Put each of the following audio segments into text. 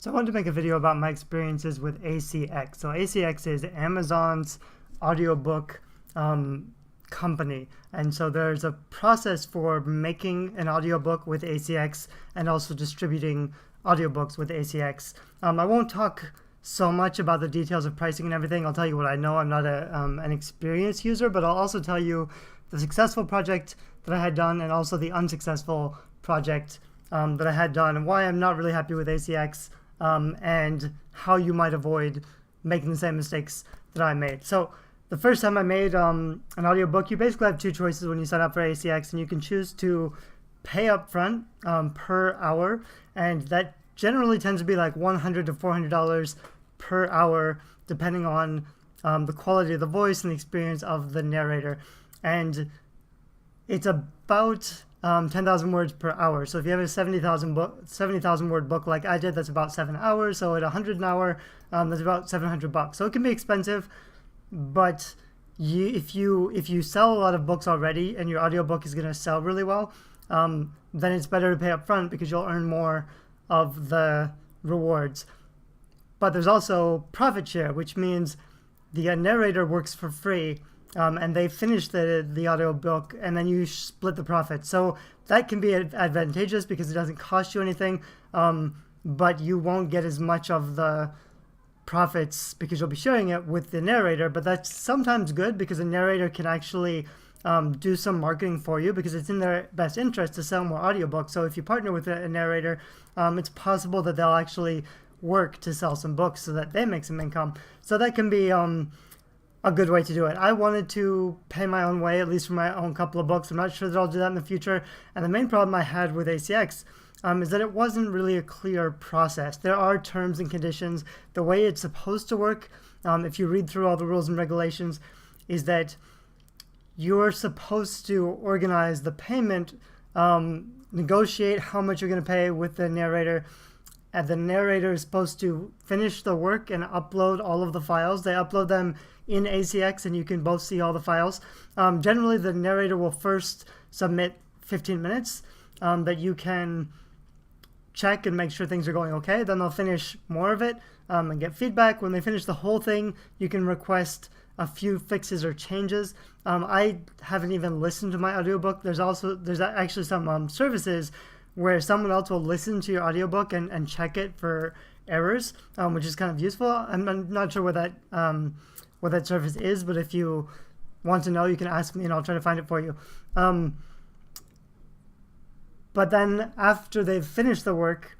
So I wanted to make a video about my experiences with ACX. So ACX is Amazon's audiobook company. And so there's a process for making an audiobook with ACX and also distributing audiobooks with ACX. I won't talk so much about the details of pricing and everything. I'll tell you what I know. I'm not an experienced user, but I'll also tell you the successful project that I had done and also the unsuccessful project that I had done and why I'm not really happy with ACX. And how you might avoid making the same mistakes that I made. So the first time I made an audiobook, you basically have two choices when you sign up for ACX, and you can choose to pay up front per hour, and that generally tends to be like $100 to $400 per hour, depending on the quality of the voice and the experience of the narrator. And it's about 10,000 words per hour. So if you have a 70,000 word book like I did, that's about 7 hours. So at 100 an hour, that's about $700. So it can be expensive, but if you sell a lot of books already and your audiobook is going to sell really well, then it's better to pay up front because you'll earn more of the rewards. But there's also profit share, which means the narrator works for free. And they finish the audiobook, and then you split the profit. So that can be advantageous because it doesn't cost you anything, but you won't get as much of the profits because you'll be sharing it with the narrator. But that's sometimes good because the narrator can actually do some marketing for you because it's in their best interest to sell more audiobooks. So if you partner with a narrator, it's possible that they'll actually work to sell some books so that they make some income. So that can be a good way to do it. I wanted to pay my own way, at least for my own couple of books. I'm not sure that I'll do that in the future. And the main problem I had with ACX is that it wasn't really a clear process. There are terms and conditions. The way it's supposed to work, if you read through all the rules and regulations, is that you're supposed to organize the payment, negotiate how much you're going to pay with the narrator, and the narrator is supposed to finish the work and upload all of the files. They upload them in ACX, and you can both see all the files. Generally, the narrator will first submit 15 minutes that you can check and make sure things are going okay. Then they'll finish more of it and get feedback. When they finish the whole thing, you can request a few fixes or changes. I haven't even listened to my audiobook. There's actually some services where someone else will listen to your audiobook and check it for errors, which is kind of useful. I'm not sure what that service is, but if you want to know, you can ask me and I'll try to find it for you. But then after they've finished the work,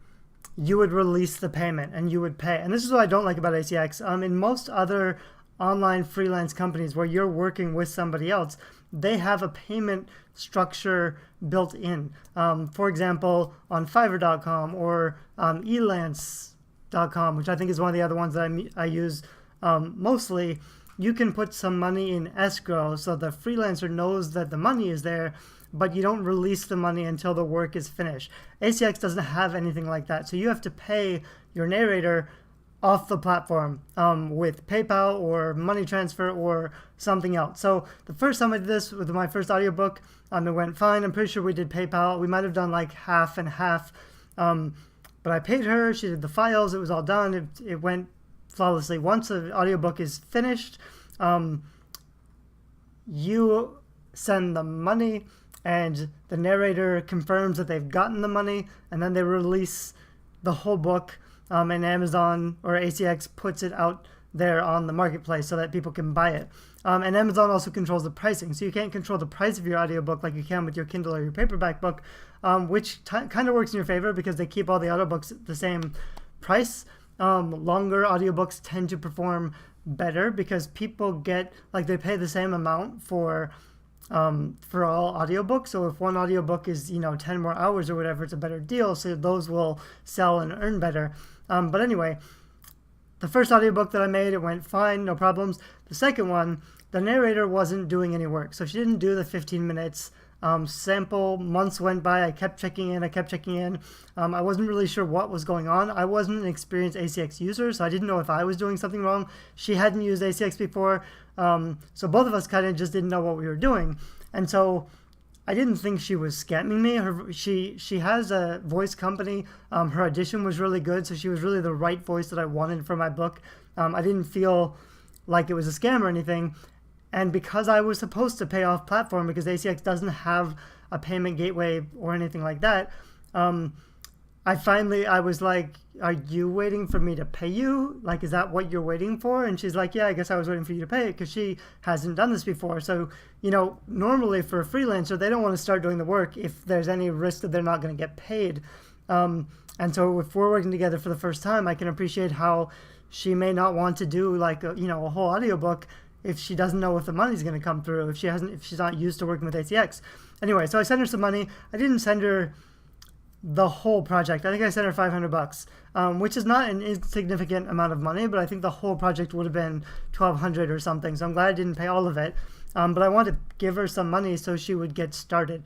you would release the payment and you would pay. And this is what I don't like about ACX. In most other online freelance companies where you're working with somebody else, they have a payment structure built in. For example, on Fiverr.com or elance.com, which I think is one of the other ones that I use mostly, you can put some money in escrow so the freelancer knows that the money is there, but you don't release the money until the work is finished. ACX doesn't have anything like that, so you have to pay your narrator off the platform with PayPal or money transfer or something else. So the first time I did this with my first audiobook, it went fine. I'm pretty sure we did PayPal. We might have done like half and half, but I paid her. She did the files. It was all done. It went flawlessly. Once the audiobook is finished, you send the money and the narrator confirms that they've gotten the money, and then they release the whole book, and Amazon or ACX puts it out there on the marketplace so that people can buy it. And Amazon also controls the pricing, so you can't control the price of your audiobook like you can with your Kindle or your paperback book, which kind of works in your favor because they keep all the audiobooks at the same price. Longer audiobooks tend to perform better because people they pay the same amount for all audiobooks. So if one audiobook is 10 more hours or whatever, it's a better deal, so those will sell and earn better. But anyway, the first audiobook that I made, it went fine, no problems. The second one, the narrator wasn't doing any work, so she didn't do the 15 minutes sample. Months went by. I kept checking in. I wasn't really sure what was going on. I wasn't an experienced ACX user, so I didn't know if I was doing something wrong. She hadn't used ACX before, so both of us kind of just didn't know what we were doing. And so I didn't think she was scamming me. She has a voice company. Her audition was really good, so she was really the right voice that I wanted for my book. I didn't feel like it was a scam or anything. And because I was supposed to pay off platform, because ACX doesn't have a payment gateway or anything like that, I was like, are you waiting for me to pay you? Like, is that what you're waiting for? And she's like, yeah, I guess I was waiting for you to pay it, because she hasn't done this before. So, normally for a freelancer, they don't want to start doing the work if there's any risk that they're not going to get paid. And so if we're working together for the first time, I can appreciate how she may not want to do like a whole audiobook if she doesn't know if the money's going to come through, if she's not used to working with ACX. Anyway, so I sent her some money. I didn't send her the whole project. I think I sent her $500, which is not an insignificant amount of money, but I think the whole project would have been $1,200 or something. So I'm glad I didn't pay all of it. But I wanted to give her some money so she would get started.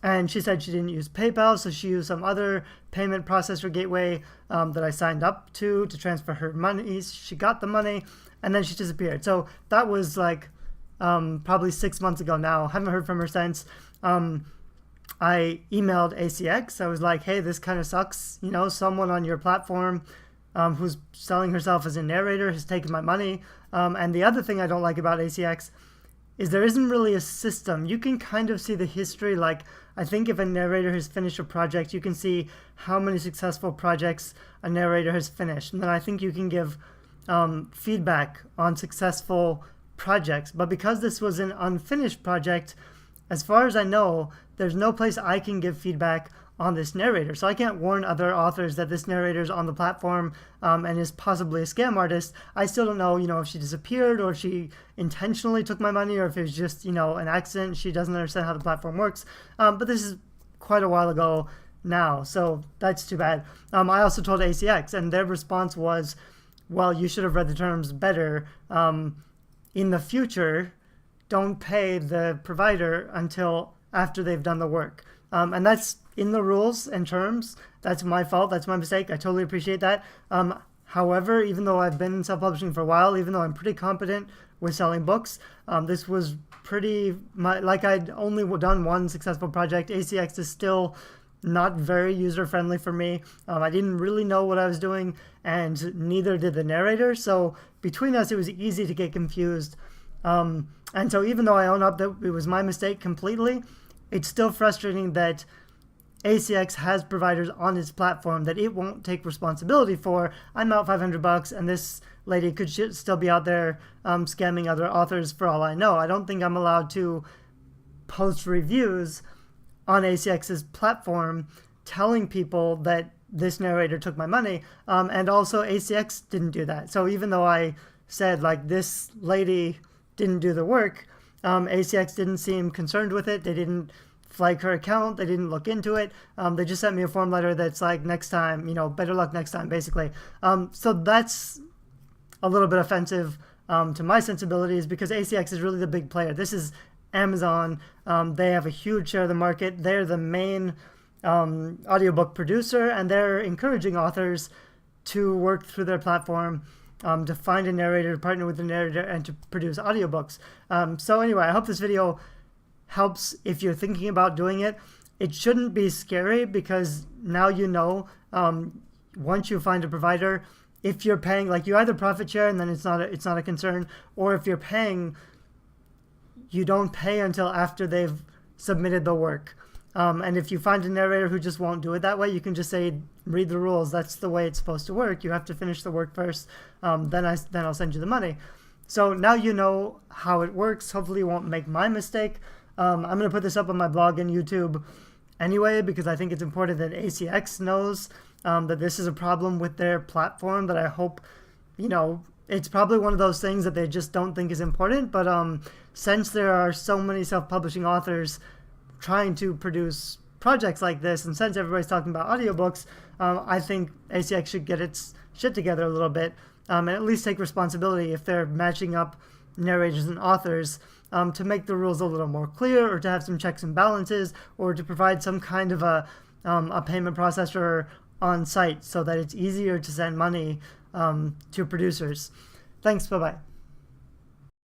And she said she didn't use PayPal, so she used some other payment processor gateway that I signed up to transfer her money. She got the money, and then she disappeared. So that was like probably 6 months ago now. Haven't heard from her since. I emailed ACX. I was like, hey, this kind of sucks. Someone on your platform who's selling herself as a narrator has taken my money. And the other thing I don't like about ACX is there isn't really a system. You can kind of see the history. Like, I think if a narrator has finished a project, you can see how many successful projects a narrator has finished. And then I think you can give feedback on successful projects. But because this was an unfinished project, as far as I know, there's no place I can give feedback on this narrator. So I can't warn other authors that this narrator is on the platform and is possibly a scam artist. I still don't know, if she disappeared or if she intentionally took my money or if it was just, an accident. She doesn't understand how the platform works. But this is quite a while ago now, so that's too bad. I also told ACX, and their response was, well, you should have read the terms better. In the future, don't pay the provider until after they've done the work. And that's in the rules and terms. That's my fault. That's my mistake. I totally appreciate that. However, even though I've been in self-publishing for a while, even though I'm pretty competent with selling books, this was like I'd only done one successful project. ACX is still not very user-friendly for me. I didn't really know what I was doing, and neither did the narrator. So between us, it was easy to get confused. And so even though I own up that it was my mistake completely, it's still frustrating that ACX has providers on its platform that it won't take responsibility for. I'm out $500, and this lady could still be out there scamming other authors for all I know. I don't think I'm allowed to post reviews on ACX's platform telling people that this narrator took my money. And also ACX didn't do that. So even though I said, like, this lady didn't do the work, ACX didn't seem concerned with it. They didn't flag her account. They didn't look into it. They just sent me a form letter that's like, next time, better luck next time, basically. So that's a little bit offensive to my sensibilities, because ACX is really the big player. This is Amazon. They have a huge share of the market. They're the main audiobook producer, and they're encouraging authors to work through their platform, to find a narrator, to partner with a narrator, and to produce audiobooks. So anyway, I hope this video helps if you're thinking about doing it. It shouldn't be scary, because now once you find a provider, if you're paying, like, you either profit share and then it's not a concern, or if you're paying, you don't pay until after they've submitted the work. And if you find a narrator who just won't do it that way, you can just say, read the rules. That's the way it's supposed to work. You have to finish the work first. Then I'll send you the money. So now you know how it works. Hopefully you won't make my mistake. I'm going to put this up on my blog and YouTube anyway, because I think it's important that ACX knows that this is a problem with their platform, that I hope, it's probably one of those things that they just don't think is important. But since there are so many self-publishing authors trying to produce projects like this, and since everybody's talking about audiobooks, I think ACX should get its shit together a little bit, and at least take responsibility if they're matching up narrators and authors, to make the rules a little more clear, or to have some checks and balances, or to provide some kind of a payment processor on site so that it's easier to send money to producers. Thanks, bye-bye.